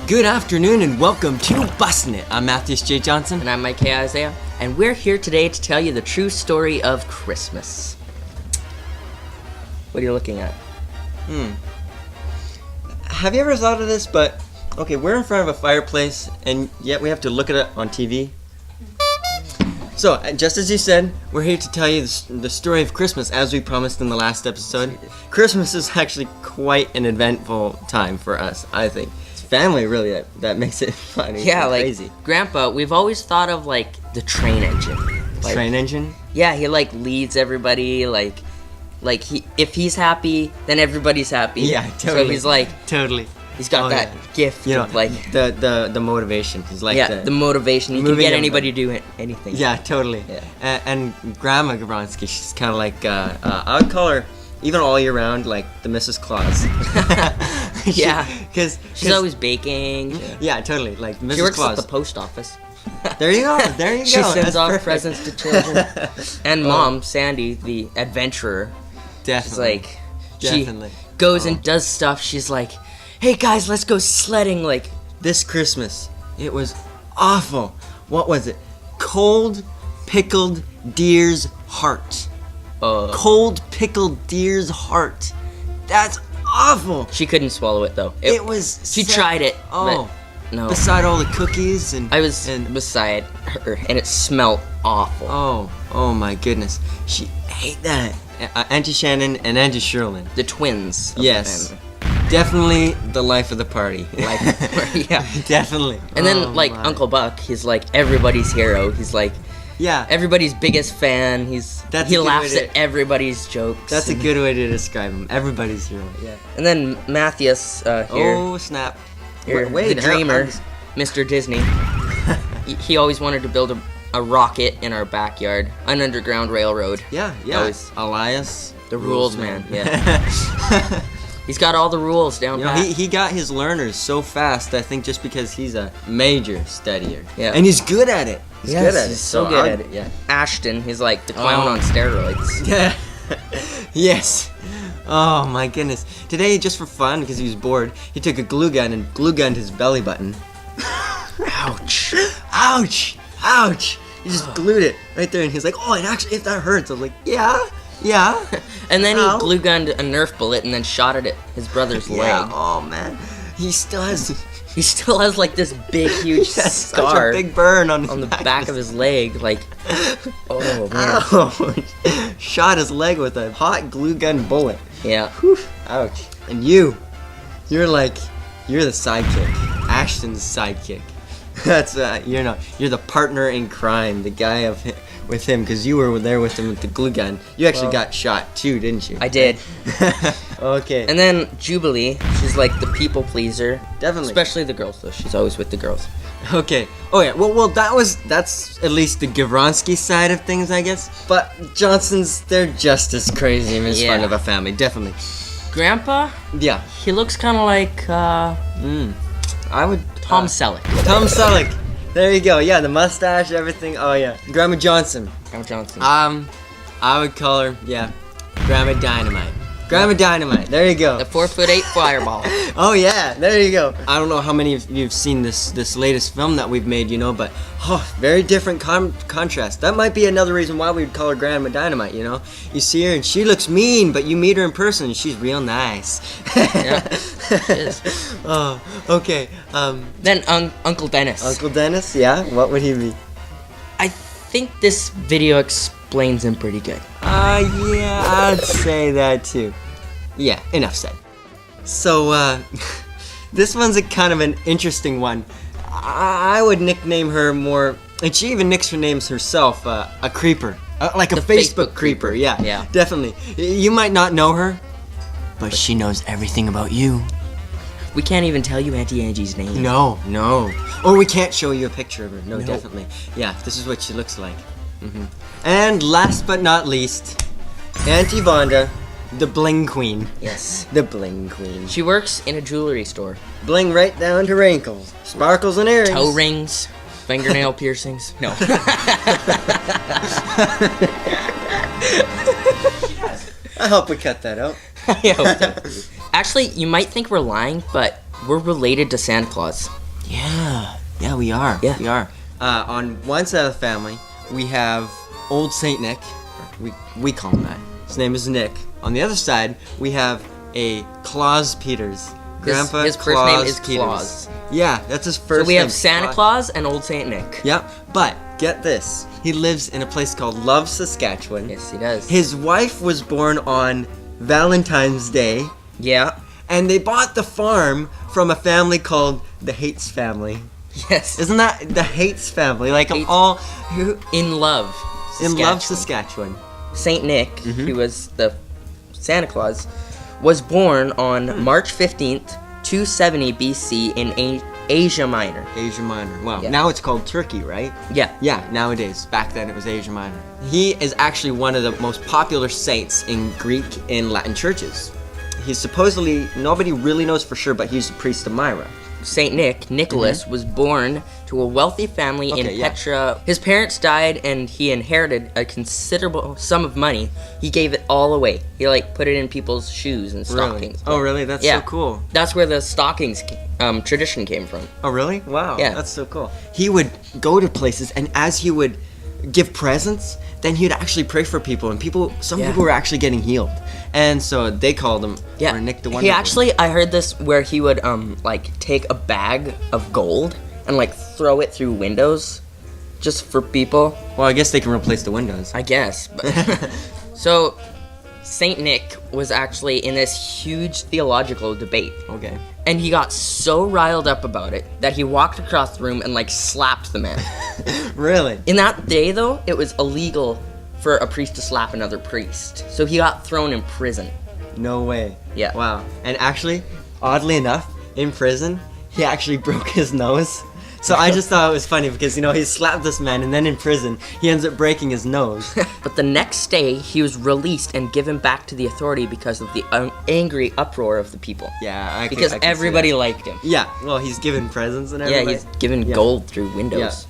Good afternoon and welcome to Busn'it. I'm Matthias J. Johnson. And I'm Micaiah Isaiah. And we're here today to tell you the true story of Christmas. What are you looking at? Have you ever thought of this? But, okay, we're in front of a fireplace and yet we have to look at it on TV. So, just as you said, we're here to tell you the story of Christmas as we promised in the last episode. Christmas is actually quite an eventful time for us, I think. Family really that makes it funny. Yeah, like crazy. Grandpa, we've always thought of like the train engine. Train engine? Yeah, he like leads everybody. Like if he's happy, then everybody's happy. Yeah, totally. So he's like He's got that gift. You know, of, like the motivation. He's like the motivation. He can get anybody to do anything. Yeah, totally. Yeah. And Grandma Gavronsky, she's kind of like I would call her. Even all year round, like the Mrs. Claus. Yeah, because she's always baking. Yeah, totally. Like Mrs. She works Claus. at the post office. There you go. There you go. She sends That's off perfect. presents to children. And Mom, Sandy, the adventurer. Definitely. She's like, she goes and does stuff. She's like, "Hey guys, let's go sledding." Like this Christmas, it was awful. What was it? Cold pickled deer's heart. Cold pickled deer's heart. That's awful. She couldn't swallow it though. It was. She tried it. Oh, but no. Beside all the cookies and I was beside her, and it smelled awful. Oh my goodness. She ate that. Auntie Shannon and Auntie Sherlyn. The twins. Yes. Definitely the life of the party. Yeah. Definitely. And then Uncle Buck, he's like everybody's hero. He's like. Yeah. Everybody's biggest fan. He laughs at everybody's jokes. That's a good way to describe him. Everybody's hero. Yeah. And then Matthias here. Oh snap! Wait, the dreamer, Mr. Disney. he always wanted to build a rocket in our backyard, an underground railroad. Yeah. Always. Elias, the rules man. Yeah. He's got all the rules down pat. He got his learners so fast, I think just because he's a major studier. Yeah. And he's good at it. He's good at it. He's so good at it. Yeah. Ashton, he's like the clown on steroids. Yeah. Yes. Oh my goodness. Today, just for fun, because he was bored, he took a glue gun and glue gunned his belly button. Ouch. Ouch. Ouch. He just glued it right there, and he's like, "Oh, if that hurts." I was like, "Yeah." And then he glue gunned a Nerf bullet and then shot it at his brother's leg. Oh man. He still has like this big, huge scar. Such a big burn on the back of his leg. Like, oh man. Ow. Shot his leg with a hot glue gun bullet. Yeah. Whew. Ouch. And you're the sidekick. Ashton's sidekick. That's you're the partner in crime, the guy with him, because you were there with him with the glue gun. You actually got shot too, didn't you? I did. Okay. And then Jubilee, she's like the people pleaser. Definitely. Especially the girls, though. She's always with the girls. Okay. Oh yeah. Well, that's at least the Gavronsky side of things, I guess. But Johnsons, they're just as crazy and as fun of a family, definitely. Grandpa? Yeah. He looks kind of like I would Tom Selleck. Tom Selleck. There you go. Yeah, the mustache, everything. Oh yeah. Grandma Johnson. I would call her, Grandma Dynamite. Grandma Dynamite. There you go. The 4'8" fireball. Oh yeah, there you go. I don't know how many of you've seen this latest film that we've made, but very different contrast. That might be another reason why we'd call her Grandma Dynamite. You see her and she looks mean, but you meet her in person and she's real nice. Yeah, she is. Oh, okay. Then Uncle Dennis. Uncle Dennis, yeah. What would he be? I think this video explains him pretty good. Yeah, I'd say that too. Yeah, enough said. So, this one's a kind of an interesting one. I would nickname her more, and she even names herself a creeper. Like a Facebook creeper, yeah. Definitely. You might not know her, but she knows everything about you. We can't even tell you Auntie Angie's name. No. Or we can't show you a picture of her. No, definitely. Yeah, this is what she looks like. And last but not least, Auntie Vonda, the bling queen. Yes. The bling queen. She works in a jewelry store. Bling right down to wrinkles, sparkles and earrings. Toe rings, fingernail piercings. No. I hope we cut that out. I hope so. Actually, you might think we're lying, but we're related to Santa Claus. Yeah, we are. Yeah. We are. On one side of the family, we have old Saint Nick. We call him that. His name is Nick. On the other side, we have a Claus Peters. Grandpa His first Claus name is Peters. Claus. Yeah, that's his first name. So we have Santa Claus and Old Saint Nick. Yep, but get this. He lives in a place called Love, Saskatchewan. Yes, he does. His wife was born on Valentine's Day. Yeah. And they bought the farm from a family called the Hates family. Yes. Isn't that the Hates family? Like Hates. all In Love, in Love, Saskatchewan. Saint Nick, who was the Santa Claus, was born on March 15th, 270 BC in Asia Minor. Asia Minor. Wow. Yeah. Now it's called Turkey, right? Yeah. Yeah, nowadays. Back then it was Asia Minor. He is actually one of the most popular saints in Greek and Latin churches. He's supposedly, nobody really knows for sure, but he's the priest of Myra. Saint Nicholas, was born to a wealthy family in Petra. His parents died and he inherited a considerable sum of money. He gave it all away. He put it in people's shoes and stockings. Really? Oh, really? That's so cool. That's where the stockings tradition came from. Oh, really? Wow. Yeah. That's so cool. He would go to places, and as he would give presents, then he'd actually pray for people, and some people were actually getting healed. And so they called him or Nick the Wonder Boy. I heard this where he would take a bag of gold and throw it through windows just for people. Well, I guess they can replace the windows. I guess. But so Saint Nick was actually in this huge theological debate. Okay. And he got so riled up about it that he walked across the room and slapped the man. Really? In that day though, it was illegal for a priest to slap another priest. So he got thrown in prison. No way. Yeah. Wow. And actually, oddly enough, in prison, he actually broke his nose. So I just thought it was funny because, he slapped this man, and then in prison, he ends up breaking his nose. But the next day, he was released and given back to the authority because of the angry uproar of the people. Yeah, because everybody liked him. Yeah, well, he's given presents and everything. Yeah, he's given gold through windows.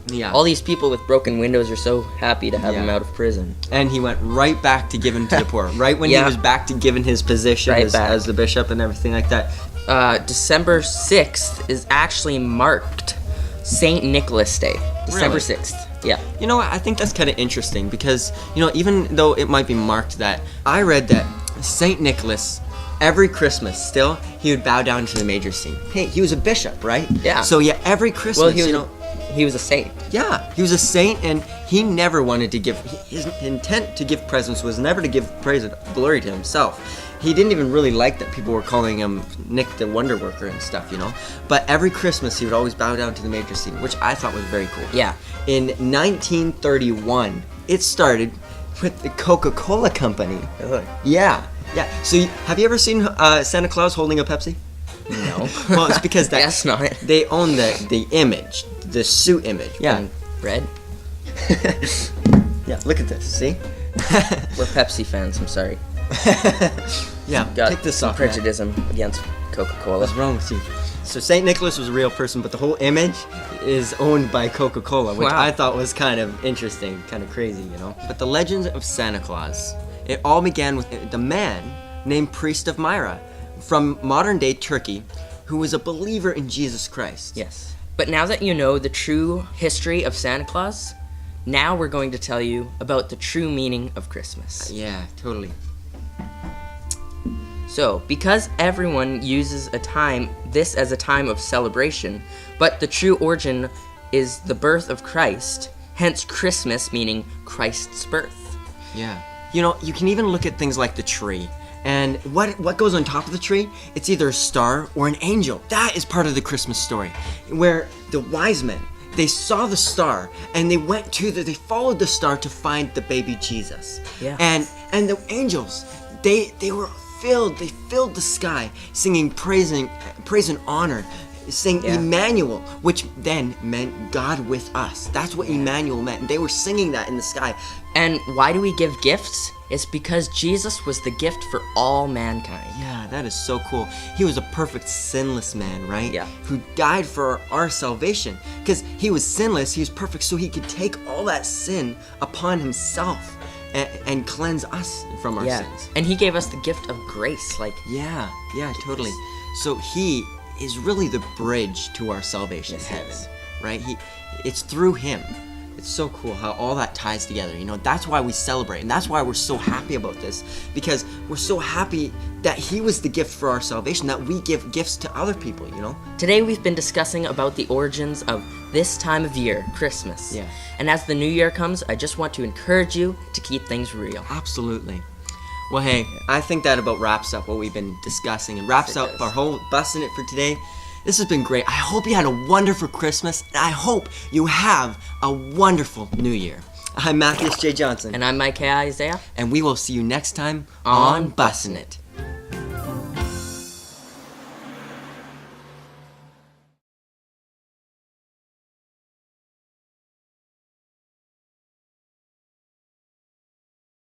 Yeah. All these people with broken windows are so happy to have him out of prison. And he went right back to giving to the poor. Right when he was back to giving his position as the bishop and everything like that. December 6th is actually marked St. Nicholas Day. December 6th. Yeah. You know what? I think that's kind of interesting because, even though it might be marked that, I read that St. Nicholas, every Christmas still, he would bow down to the major scene. Hey, he was a bishop, right? Yeah. So every Christmas, he was a saint. Yeah, he was a saint, and he never wanted to give. His intent to give presents was never to give praise and glory to himself. He didn't even really like that people were calling him Nick the Wonder Worker and stuff, But every Christmas, he would always bow down to the major scene, which I thought was very cool. Yeah. In 1931, it started with the Coca-Cola Company. Really? Yeah. So, have you ever seen Santa Claus holding a Pepsi? No. Well, it's because Guess not. They own the image, the suit image. Yeah. And red. Yeah. Look at this. See? We're Pepsi fans. I'm sorry. Yeah. Got take this some off. prejudice against Coca-Cola. What's wrong with you? So Saint Nicholas was a real person, but the whole image is owned by Coca-Cola, which I thought was kind of interesting, kind of crazy, But the legends of Santa Claus, it all began with the man named Priest of Myra from modern-day Turkey, who was a believer in Jesus Christ. Yes. But now that you know the true history of Santa Claus, now we're going to tell you about the true meaning of Christmas. Yeah, totally. So, because everyone uses this as a time of celebration, but the true origin is the birth of Christ, hence Christmas meaning Christ's birth. Yeah. You know, you can even look at things like the tree. And what goes on top of the tree? It's either a star or an angel. That is part of the Christmas story, where the wise men, they saw the star and they followed the star to find the baby Jesus. Yeah. And the angels, they filled the sky singing praise and honor, saying Emmanuel, which then meant God with us. That's what Emmanuel meant. They were singing that in the sky. And why do we give gifts? It's because Jesus was the gift for all mankind. Yeah, that is so cool. He was a perfect sinless man, right? Yeah. Who died for our salvation. Because he was sinless, he was perfect, so he could take all that sin upon himself and cleanse us from our sins. And he gave us the gift of grace. Yeah, totally. So he is really the bridge to our salvation, heaven, right? It's through him. It's so cool how all that ties together. You know, that's why we celebrate, and that's why we're so happy about this, because we're so happy that he was the gift for our salvation, that we give gifts to other people, you know? Today we've been discussing about the origins of this time of year, Christmas. Yeah. And as the new year comes, I just want to encourage you to keep things real. Absolutely. Well, hey, I think that about wraps up what we've been discussing and wraps up our whole Busn'it for today. This has been great. I hope you had a wonderful Christmas, and I hope you have a wonderful New Year. I'm Matthias J. Johnson. And I'm Micaiah Isaiah. And we will see you next time on Busn'it.